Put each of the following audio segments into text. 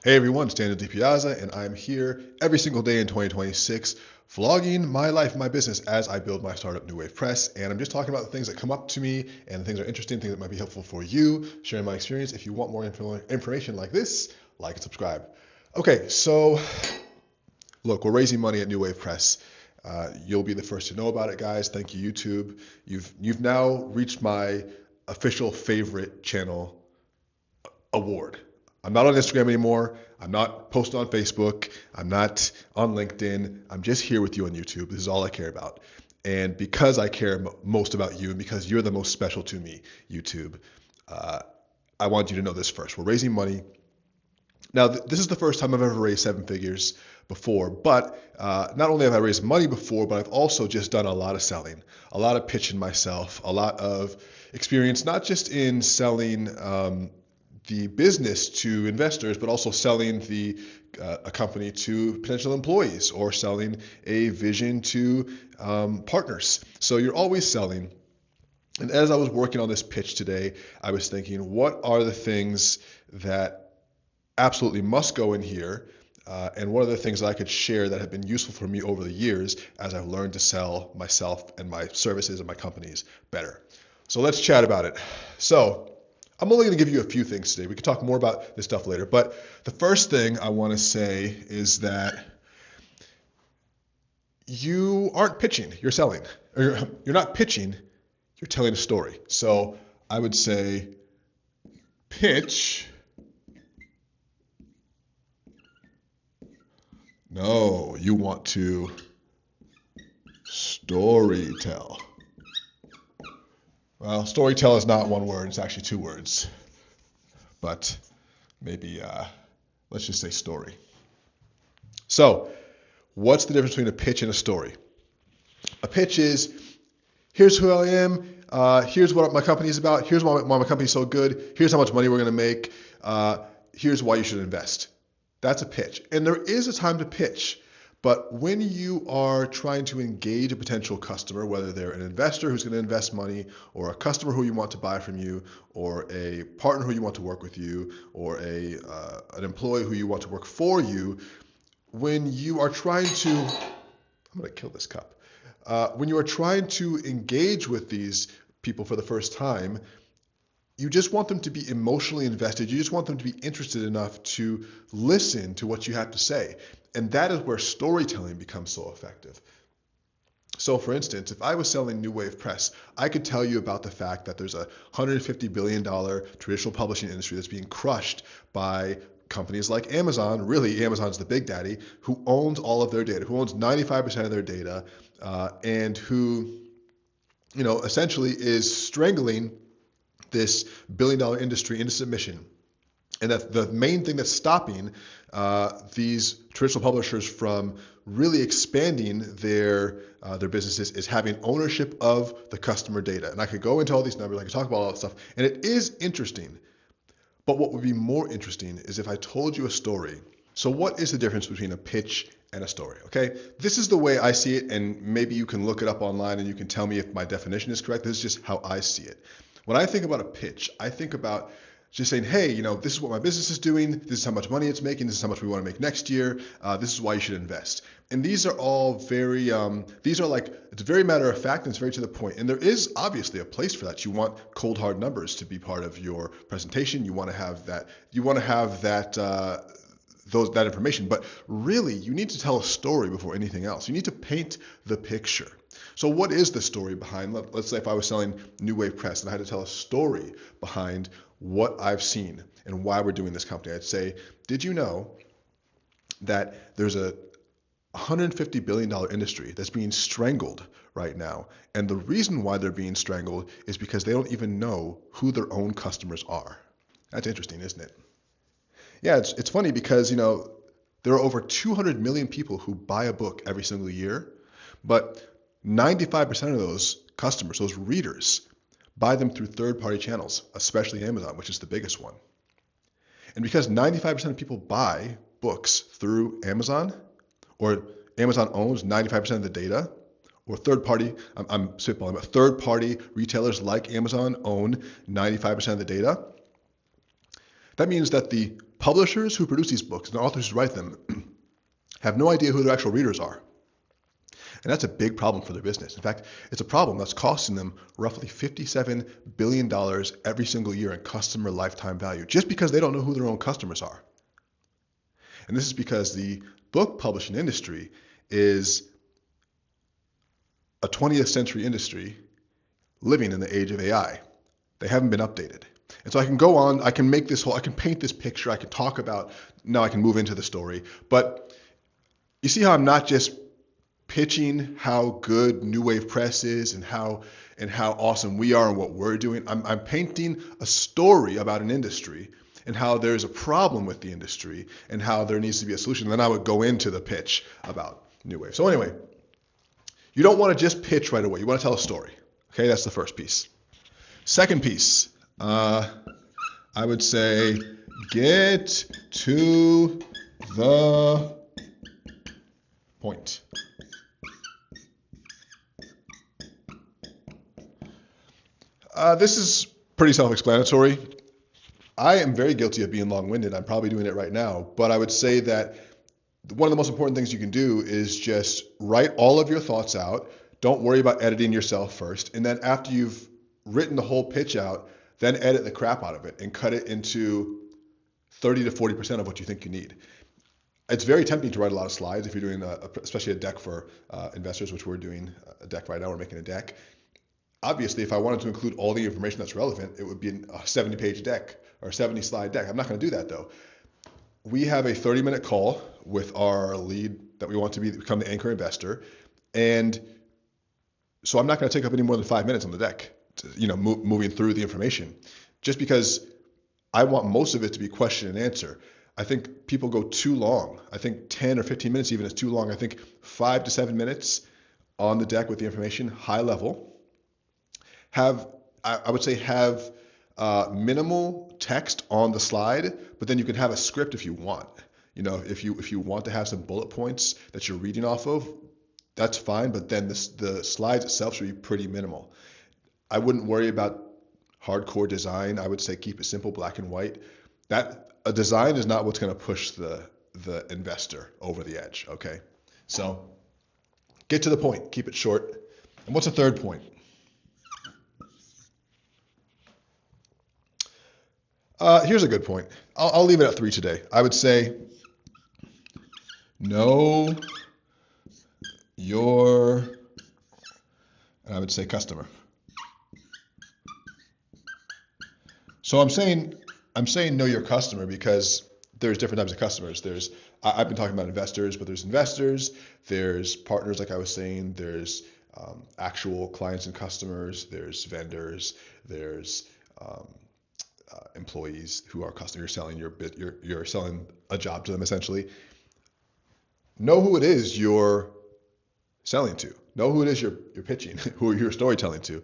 Hey everyone, it's Daniel DiPiazza, and I'm here every single day in 2026, vlogging my life, my business as I build my startup, New Wave Press. And I'm just talking about the things that come up to me and things that are interesting, things that might be helpful for you, sharing my experience. If you want more information like this, like and subscribe. Okay, so look, we're raising money at New Wave Press. You'll be the first to know about it, guys. Thank you, YouTube. You've now reached my official favorite channel award. I'm not on Instagram anymore. I'm not posting on Facebook. I'm not on LinkedIn. I'm just here with you on YouTube. This is all I care about. And because I care most about you and because you're the most special to me, YouTube, uh, I want you to know this first. We're raising money. Now, this is the first time I've ever raised seven figures before, but not only have I raised money before, but I've also just done a lot of selling, a lot of pitching myself, a lot of experience, not just in selling the business to investors, but also selling a company to potential employees or selling a vision to partners. So you're always selling. And as I was working on this pitch today, I was thinking, what are the things that absolutely must go in here? And what are the things that I could share that have been useful for me over the years as I've learned to sell myself and my services and my companies better? So let's chat about it. So I'm only going to give you a few things today. We can talk more about this stuff later. But the first thing I want to say is that you aren't pitching, you're selling. Or you're not pitching, you're telling a story. So I would say pitch. No, you want to story tell. Well, story tell is not one word, it's actually two words. But maybe let's just say story. So, what's the difference between a pitch and a story? A pitch is, here's who I am, here's what my company is about, here's why my company's so good, here's how much money we're going to make, here's why you should invest. That's a pitch. And there is a time to pitch. But when you are trying to engage a potential customer, whether they're an investor who's going to invest money, or a customer who you want to buy from you, or a partner who you want to work with you, or an employee who you want to work for you, when you are trying to, I'm going to kill this cup. When you are trying to engage with these people for the first time, you just want them to be emotionally invested. You just want them to be interested enough to listen to what you have to say. And that is where storytelling becomes so effective. So for instance, if I was selling New Wave Press, I could tell you about the fact that there's a $150 billion traditional publishing industry that's being crushed by companies like Amazon. Really, Amazon's the big daddy, who owns all of their data, who owns 95% of their data, and who, essentially is strangling this billion-dollar industry into submission. And that the main thing that's stopping these traditional publishers from really expanding their businesses is having ownership of the customer data. And I could go into all these numbers, I could talk about all that stuff, and it is interesting. But what would be more interesting is if I told you a story. So what is the difference between a pitch and a story? Okay, this is the way I see it, and maybe you can look it up online and you can tell me if my definition is correct. This is just how I see it. When I think about a pitch, I think about just saying, hey, this is what my business is doing. This is how much money it's making. This is how much we want to make next year. This is why you should invest. And these are all very, it's very matter of fact and it's very to the point. And there is obviously a place for that. You want cold hard numbers to be part of your presentation. You want to have that. That information. But really, you need to tell a story before anything else. You need to paint the picture. So what is the story behind, let's say if I was selling New Wave Press and I had to tell a story behind what I've seen and why we're doing this company, I'd say, did you know that there's a $150 billion industry that's being strangled right now? And the reason why they're being strangled is because they don't even know who their own customers are. That's interesting, isn't it? Yeah, it's funny because, there are over 200 million people who buy a book every single year, but 95% of those customers, those readers, buy them through third-party channels, especially Amazon, which is the biggest one. And because 95% of people buy books through Amazon, or Amazon owns 95% of the data, or third-party, I'm spitballing, but third-party retailers like Amazon own 95% of the data, that means that the publishers who produce these books and the authors who write them have no idea who their actual readers are. And that's a big problem for their business. In fact, it's a problem that's costing them roughly $57 billion every single year in customer lifetime value, just because they don't know who their own customers are. And this is because the book publishing industry is a 20th century industry living in the age of AI. They haven't been updated. And so I can go on, I can paint this picture, I can talk about, now I can move into the story. But you see how I'm not just pitching how good New Wave Press is and how awesome we are and what we're doing. I'm painting a story about an industry and how there's a problem with the industry and how there needs to be a solution. And then I would go into the pitch about New Wave. So anyway, you don't want to just pitch right away. You want to tell a story. Okay, that's the first piece. Second piece, I would say get to the point. This is pretty self-explanatory. I am very guilty of being long-winded. I'm probably doing it right now, but I would say that one of the most important things you can do is just write all of your thoughts out. Don't worry about editing yourself first. And then after you've written the whole pitch out, then edit the crap out of it and cut it into 30 to 40% of what you think you need. It's very tempting to write a lot of slides if you're doing, especially a deck for investors, which we're doing a deck right now. We're making a deck. Obviously, if I wanted to include all the information that's relevant, it would be a 70-page deck or a 70-slide deck. I'm not going to do that, though. We have a 30-minute call with our lead that we want to become the anchor investor. And so I'm not going to take up any more than 5 minutes on the deck, moving through the information, just because I want most of it to be question and answer. I think people go too long. I think 10 or 15 minutes even is too long. I think 5 to 7 minutes on the deck with the information, high level. Have minimal text on the slide, but then you can have a script if you want. If you want to have some bullet points that you're reading off of, that's fine, but then the slides itself should be pretty minimal. I wouldn't worry about hardcore design. I would say keep it simple, black and white. That a design is not what's going to push the investor over the edge, okay? So get to the point, keep it short. And what's the third point? Here's a good point. I'll leave it at 3 today. I would say know your, and I would say customer. So I'm saying know your customer because there's different types of customers. I've been talking about investors, but there's investors, there's partners, like I was saying, there's actual clients and customers, there's vendors, there's employees who are customers. You're selling a job to them essentially. Know who it is you're selling to. Know who it is you're pitching, who you're storytelling to,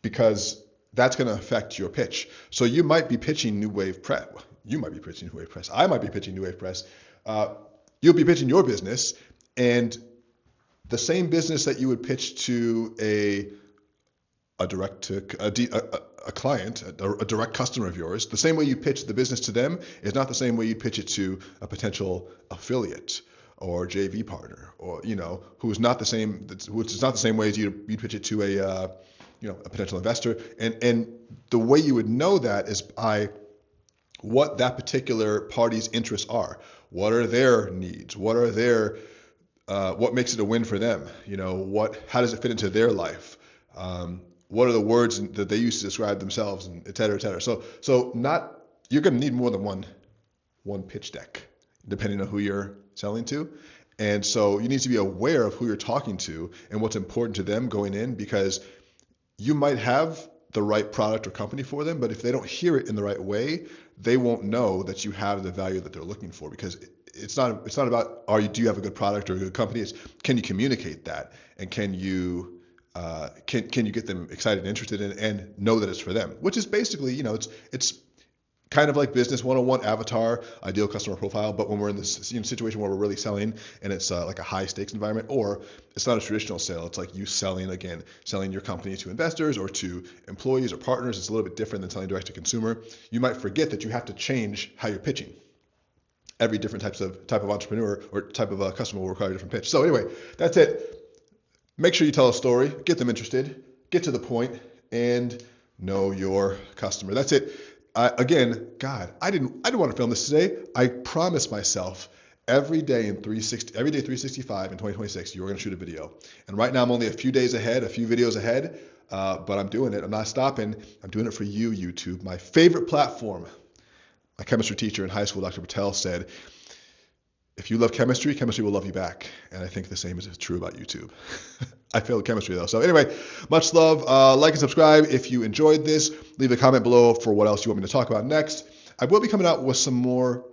because that's going to affect your pitch. So you might be pitching New Wave Press. You might be pitching New Wave Press. I might be pitching New Wave Press. You'll be pitching your business, and the same business that you would pitch to a client, a direct customer of yours, the same way you pitch the business to them is not the same way you pitch it to a potential affiliate or JV partner, or who's not the same. Which is not the same way as you pitch it to a potential investor. And the way you would know that is by what that particular party's interests are. What are their needs? What are what makes it a win for them? How does it fit into their life? What are the words that they use to describe themselves, and et cetera, et cetera. So you're going to need more than one pitch deck, depending on who you're selling to. And so you need to be aware of who you're talking to and what's important to them going in, because you might have the right product or company for them, but if they don't hear it in the right way, they won't know that you have the value that they're looking for, because it's not about do you have a good product or a good company. It's can you communicate that, and can you get them excited and interested in, and know that it's for them, which is basically, it's kind of like business 101, avatar, ideal customer profile. But when we're in this situation where we're really selling and it's like a high stakes environment, or it's not a traditional sale, it's like you selling your company to investors or to employees or partners. It's a little bit different than selling direct to consumer. You might forget that you have to change how you're pitching. Every different type of entrepreneur or type of customer will require a different pitch. So anyway, that's it. Make sure you tell a story, get them interested, get to the point, and know your customer. That's it. Again, God, I didn't want to film this today. I promised myself every day 365 in 2026, you were going to shoot a video. And right now I'm only a few videos ahead, but I'm doing it. I'm not stopping. I'm doing it for you, YouTube, my favorite platform. My chemistry teacher in high school, Dr. Patel, said, if you love chemistry, chemistry will love you back. And I think the same is true about YouTube. I failed chemistry though. So anyway, much love. Like and subscribe if you enjoyed this. Leave a comment below for what else you want me to talk about next. I will be coming out with some more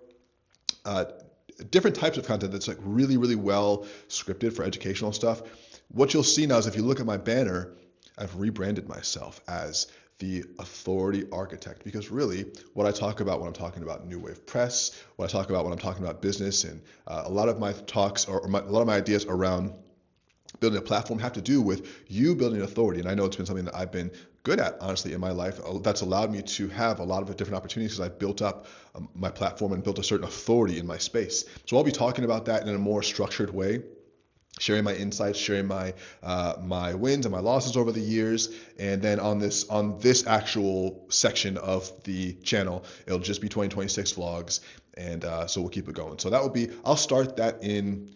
different types of content that's like really, really well scripted for educational stuff. What you'll see now is if you look at my banner, I've rebranded myself as the authority architect, because really what I talk about when I'm talking about New Wave Press, what I talk about when I'm talking about business, and a lot of my talks a lot of my ideas around building a platform have to do with you building authority. And I know it's been something that I've been good at, honestly, in my life. That's allowed me to have a lot of different opportunities because I've built up my platform and built a certain authority in my space. So I'll be talking about that in a more structured way, sharing my insights, sharing my wins and my losses over the years. And then on this actual section of the channel, it'll just be 2026 vlogs. And so we'll keep it going. So I'll start that in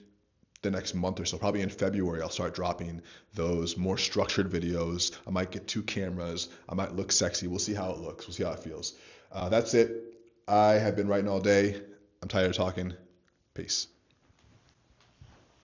the next month or so. Probably in February, I'll start dropping those more structured videos. I might get 2 cameras. I might look sexy. We'll see how it looks. We'll see how it feels. That's it. I have been writing all day. I'm tired of talking. Peace.